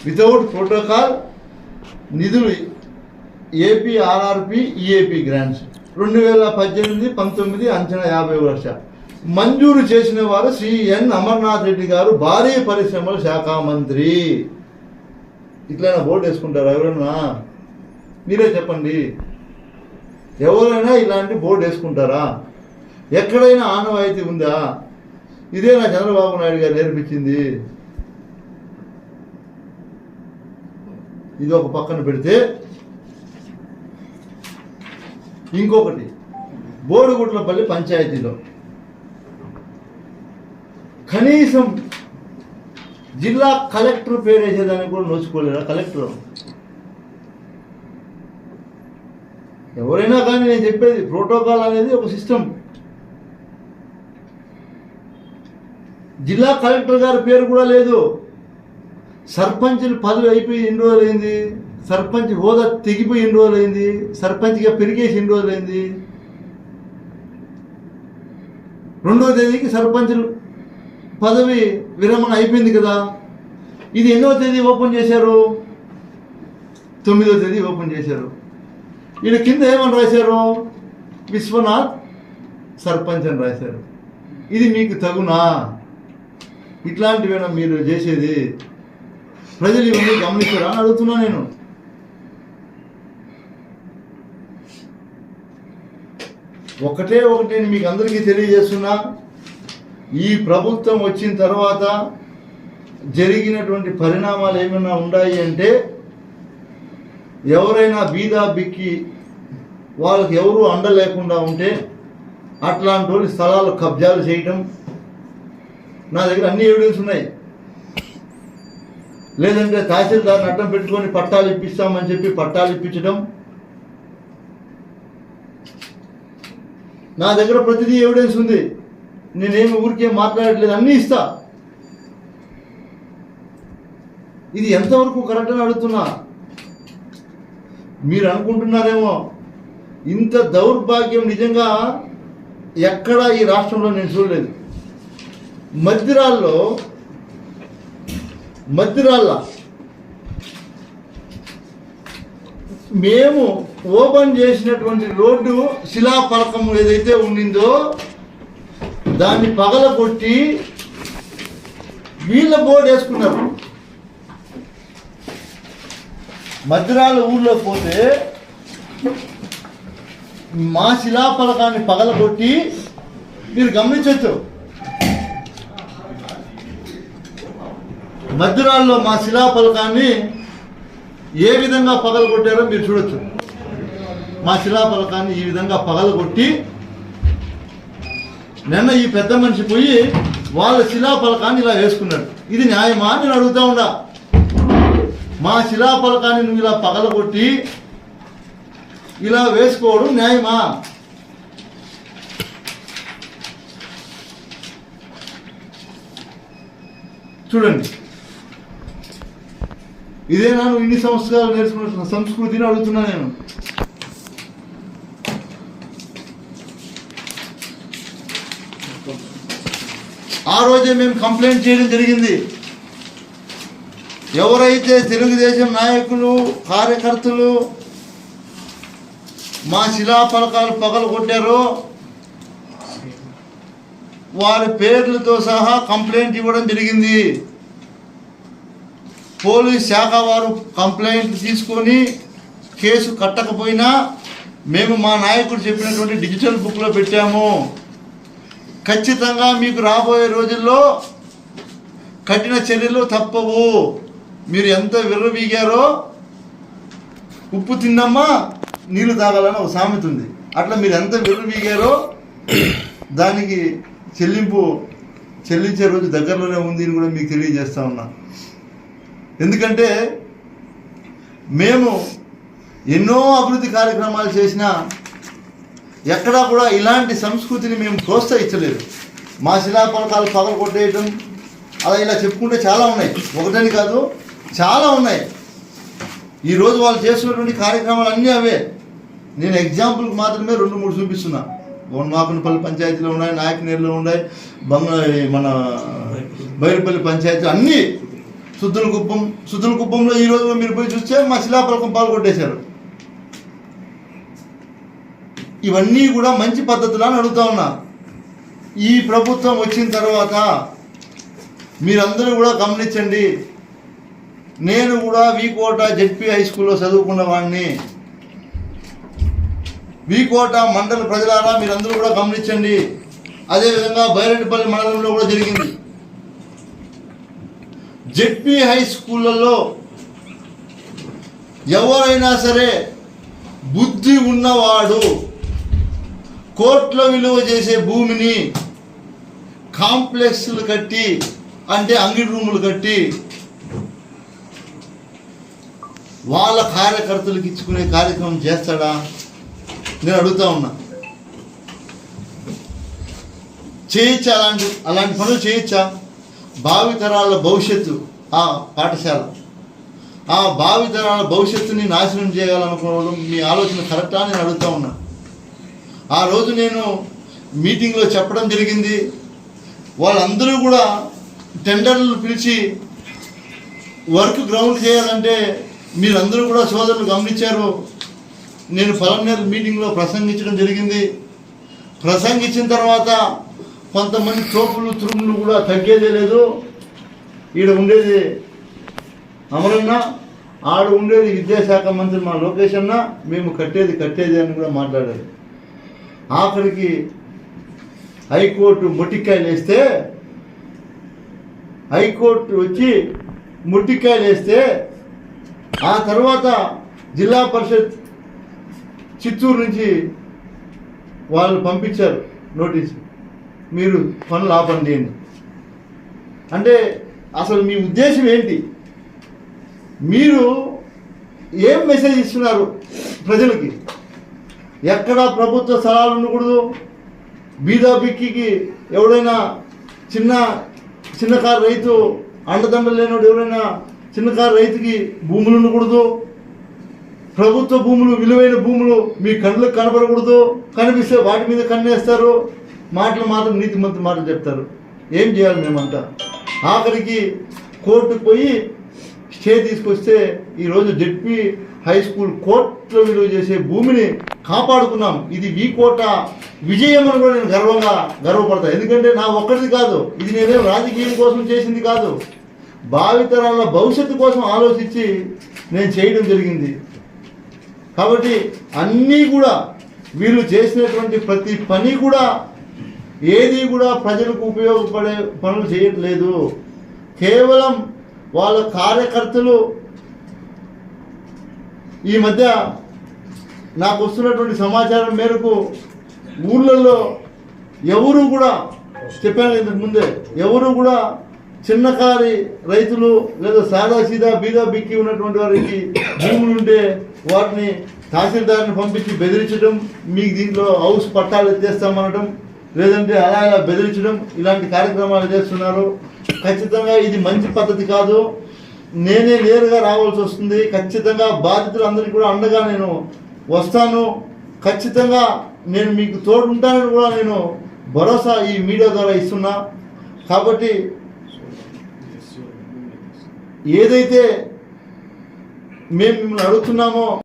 Without protocol నిధులు ఏపీఆర్ఆర్పి EAP grants 2018-19 అంచనా 50 లక్షలు మంజూరు చేసిన వారు శ్రీ ఎన్ అమర్నాథ్ రెడ్డి గారు, భారీ పరిశ్రమల శాఖ మంత్రి. ఇట్లైనా బోర్డు వేసుకుంటారా ఎవరైనా? మీరే చెప్పండి, ఎవరైనా ఇలాంటి బోర్డు వేసుకుంటారా? ఎక్కడైనా ఆనవాయితీ ఉందా? ఇదే నా చంద్రబాబు నాయుడు గారు నేర్పించింది. ఇది ఒక పక్కన పెడితే, ఇంకొకటి బోడుగుట్లపల్లి పంచాయతీలో కనీసం జిల్లా కలెక్టర్ పేరు వేసేదానికి కూడా నోచుకోలేరా కలెక్టర్? ఎవరైనా కానీ నేను చెప్పేది, ప్రోటోకాల్ అనేది ఒక సిస్టమ్. జిల్లా కలెక్టర్ గారి పేరు కూడా లేదు. సర్పంచులు పదవి అయిపోయి ఎన్ని రోజులైంది? సర్పంచ్ హోదా తెగిపోయి ఎన్ని రోజులైంది? సర్పంచ్గా పెరిగేసి ఎన్ని రోజులైంది? 2వ తేదీకి సర్పంచులు పదవి విరమణ అయిపోయింది కదా. ఇది ఎన్నో తేదీ ఓపెన్ చేశారు? 9వ తేదీ ఓపెన్ చేశారు. ఈయన కింద ఏమని రాశారు? విశ్వనాథ్ సర్పంచ్ అని రాశారు. ఇది మీకు తగునా? ఇట్లాంటివేనా మీరు చేసేది? ప్రజలు ఇవన్నీ గమనిస్తారా అని అడుగుతున్నా నేను. ఒకటే మీకు అందరికీ తెలియజేస్తున్నా, ఈ ప్రభుత్వం వచ్చిన తర్వాత జరిగినటువంటి పరిణామాలు ఏమైనా ఉన్నాయి అంటే, ఎవరైనా బీదా బిక్కి వాళ్ళకి ఎవరు అండ లేకుండా ఉంటే అట్లాంటి వాళ్ళు స్థలాలు కబ్జాలు చేయటం, నా దగ్గర అన్ని ఎవిడెన్స్ ఉన్నాయి. లేదంటే తహసీల్దార్ని అడ్డం పెట్టుకొని పట్టాలు ఇప్పిస్తామని చెప్పి పట్టాలు ఇప్పించడం, నా దగ్గర ప్రతిదీ ఎవిడెన్స్ ఉంది. నేనేమి ఊరికే మాట్లాడట్లేదు, అన్నీ ఇస్తా. ఇది ఎంతవరకు కరెక్ట్ అని అడుగుతున్నా. మీరు అనుకుంటున్నారేమో ఇంత దౌర్భాగ్యం నిజంగా ఎక్కడా ఈ రాష్ట్రంలో నేను చూడలేదు. మద్దిరాళ్ళ మేము ఓపెన్ చేసినటువంటి రోడ్డు శిలాఫలకం ఏదైతే ఉండిందో దాన్ని పగలగొట్టి వీళ్ళ బోర్డు వేసుకున్నారు. మద్దిరాళ్ళ ఊళ్ళో పోతే మా శిలాఫలకాన్ని పగలగొట్టి మీరు గమనించవచ్చు. మద్దిరాల్లో మా శిలాఫలకాన్ని ఏ విధంగా పగలగొట్టారో మీరు చూడొచ్చు. మా శిలాఫలకాన్ని ఈ విధంగా పగలగొట్టి నిన్న ఈ పెద్ద మనిషి పోయి వాళ్ళ శిలాఫలకాన్ని ఇలా వేసుకున్నాడు. ఇది న్యాయమా అని నేను అడుగుతా ఉన్నా. మా శిలాఫలకాన్ని నువ్వు ఇలా పగలగొట్టి ఇలా వేసుకోవడం న్యాయమా? చూడండి, ఇదేనా నువ్వు ఇన్ని సంవత్సరాలు నేర్చుకున్న సంస్కృతిని అడుగుతున్నా నేను. ఆ రోజే మేము కంప్లైంట్ చేయడం జరిగింది. ఎవరైతే తెలుగుదేశం నాయకులు కార్యకర్తలు మా శిలాఫలకాలు పగలగొట్టారో వారి పేర్లతో సహా కంప్లైంట్ ఇవ్వడం జరిగింది. పోలీస్ శాఖ వారు కంప్లైంట్ తీసుకొని కేసు కట్టకపోయినా మేము మా నాయకుడు చెప్పినటువంటి డిజిటల్ బుక్లో పెట్టాము. ఖచ్చితంగా మీకు రాబోయే రోజుల్లో కఠిన చర్యలు తప్పవు. మీరు ఎంత విర్రవీగారో ఉప్పు తిన్నమ్మా నీళ్లు తాగాలని ఒక సామెత ఉంది. అట్లా మీరు ఎంత విర్రవీగారో దానికి చెల్లించే రోజు దగ్గరలోనే ఉంది అని కూడా మీకు తెలియజేస్తా ఉన్నా. ఎందుకంటే మేము ఎన్నో అభివృద్ధి కార్యక్రమాలు చేసినా ఎక్కడా కూడా ఇలాంటి సంస్కృతిని మేము ప్రోత్సహించలేదు. మా శిలాఫలకాలు పగలు కొట్టేయటం అలా ఇలా చెప్పుకుంటే చాలా ఉన్నాయి, ఒకటని కాదు చాలా ఉన్నాయి. ఈరోజు వాళ్ళు చేస్తున్నటువంటి కార్యక్రమాలు అన్నీ అవే. నేను ఎగ్జాంపుల్కి మాత్రమే 2-3 చూపిస్తున్నా. మాకునపల్లి పంచాయతీలో ఉన్నాయి, నాయకనేరులో ఉన్నాయి, మన బైరుపల్లి పంచాయతీ అన్నీ. సుద్దులకుప్పంలో ఈరోజు మీరు పోయి చూస్తే మా శిలాఫలకం పాల్గొట్టేశారు. ఇవన్నీ కూడా మంచి పద్ధతులు అని అడుగుతా ఉన్నా. ఈ ప్రభుత్వం వచ్చిన తర్వాత మీరందరూ కూడా గమనించండి. నేను కూడా వీకోట జెడ్పీ హై స్కూల్లో చదువుకున్న వాడిని. వీకోట మండల ప్రజలారా మీరందరూ కూడా గమనించండి. అదేవిధంగా బైరెడ్డిపల్లి మండలంలో కూడా జరిగింది. జెడ్పీ హై స్కూళ్ళల్లో ఎవరైనా సరే బుద్ధి ఉన్నవాడు కోట్ల విలువ చేసే భూమిని కాంప్లెక్స్లు కట్టి, అంటే అంగిడి రూములు కట్టి వాళ్ళ కార్యకర్తలకు ఇచ్చుకునే కార్యక్రమం చేస్తాడా? నేను అడుగుతా ఉన్నా. చేయొచ్చా? అలాంటి పనులు చేయొచ్చా? భావితరాల భవిష్యత్తు ఆ పాఠశాల, ఆ భావితరాల భవిష్యత్తుని నాశనం చేయాలనుకోవడం మీ ఆలోచన కరెక్టా? నేను అడుగుతా ఉన్నా. ఆ రోజు నేను మీటింగ్లో చెప్పడం జరిగింది. వాళ్ళందరూ కూడా టెండర్లు పిలిచి వర్క్ గ్రౌండ్ చేయాలంటే మీరందరూ కూడా సోదరులు గమనించారు. నేను పలమనేరు మీటింగ్లో ప్రసంగించడం జరిగింది. ప్రసంగించిన తర్వాత కొంతమంది తోపులు తురుములు కూడా తగ్గేదే లేదు. ఈడ ఉండేది అమరన్న, ఆడ ఉండేది విద్యాశాఖ మంత్రి మా లోకేష్ అన్న, మేము కట్టేది అని కూడా మాట్లాడారు. ఆఖరికి హైకోర్టు మొట్టికాయలు వేస్తే, హైకోర్టు వచ్చి మొట్టికాయలు వేస్తే ఆ తర్వాత జిల్లా పరిషత్ చిత్తూరు నుంచి వాళ్ళు పంపించారు నోటీసు, మీరు పనులు ఆపండి అని. అంటే అసలు మీ ఉద్దేశం ఏంటి? మీరు ఏం మెసేజ్ ఇస్తున్నారు ప్రజలకి? ఎక్కడ ప్రభుత్వ స్థలాలు ఉండకూడదు, బీదా బిక్కికి ఎవడైనా చిన్నకారు రైతు అండదండలు లేనివాడు ఎవరైనా చిన్నకారు రైతుకి భూములు ఉండకూడదు, ప్రభుత్వ భూములు విలువైన భూములు మీ కళ్ళకు కనబడకూడదు, కనిపిస్తే వాటి మీద కన్నేస్తారు, మాటలు మాత్రం నీతిమంతి మాటలు చెప్తారు. ఏం చేయాలి మేమంతా? ఆఖరికి కోర్టుకు పోయి స్టే తీసుకొస్తే ఈరోజు జెడ్పీ హై స్కూల్ కోట్ల విలువ చేసే భూమిని కాపాడుకున్నాం. ఇది వీకోట విజయం అని కూడా నేను గర్వపడతా. ఎందుకంటే నా ఒక్కడిది కాదు, ఇది నేనేం రాజకీయం కోసం చేసింది కాదు, భావితరాల భవిష్యత్తు కోసం ఆలోచించి నేను చేయడం జరిగింది. కాబట్టి అన్నీ కూడా వీళ్ళు చేసినటువంటి ప్రతి పని కూడా ఏది కూడా ప్రజలకు ఉపయోగపడే పనులు చేయట్లేదు. కేవలం వాళ్ళ కార్యకర్తలు ఈ మధ్య నాకు వస్తున్నటువంటి సమాచారం మేరకు ఊళ్ళల్లో ఎవరు కూడా, చెప్పాను ఇంతకు ముందే, ఎవరు కూడా చిన్నకారి రైతులు లేదా సాదా సీదా బీదా బిక్కి ఉన్నటువంటి వారికి భూములు ఉంటే వాటిని తహసీల్దార్ని పంపించి బెదిరించడం, మీకు దీంట్లో హౌస్ పట్టాలు ఎత్తేస్తామనడం, లేదంటే అలా బెదిరించడం, ఇలాంటి కార్యక్రమాలు చేస్తున్నారు. ఖచ్చితంగా ఇది మంచి పద్ధతి కాదు. నేనే నేరుగా రావాల్సి వస్తుంది. ఖచ్చితంగా బాధితులందరికీ కూడా అండగా నేను వస్తాను. ఖచ్చితంగా నేను మీకు తోడుంటానని కూడా నేను భరోసా ఈ మీడియా ద్వారా ఇస్తున్నా. కాబట్టి ఏదైతే మేము మిమ్మల్ని అడుగుతున్నామో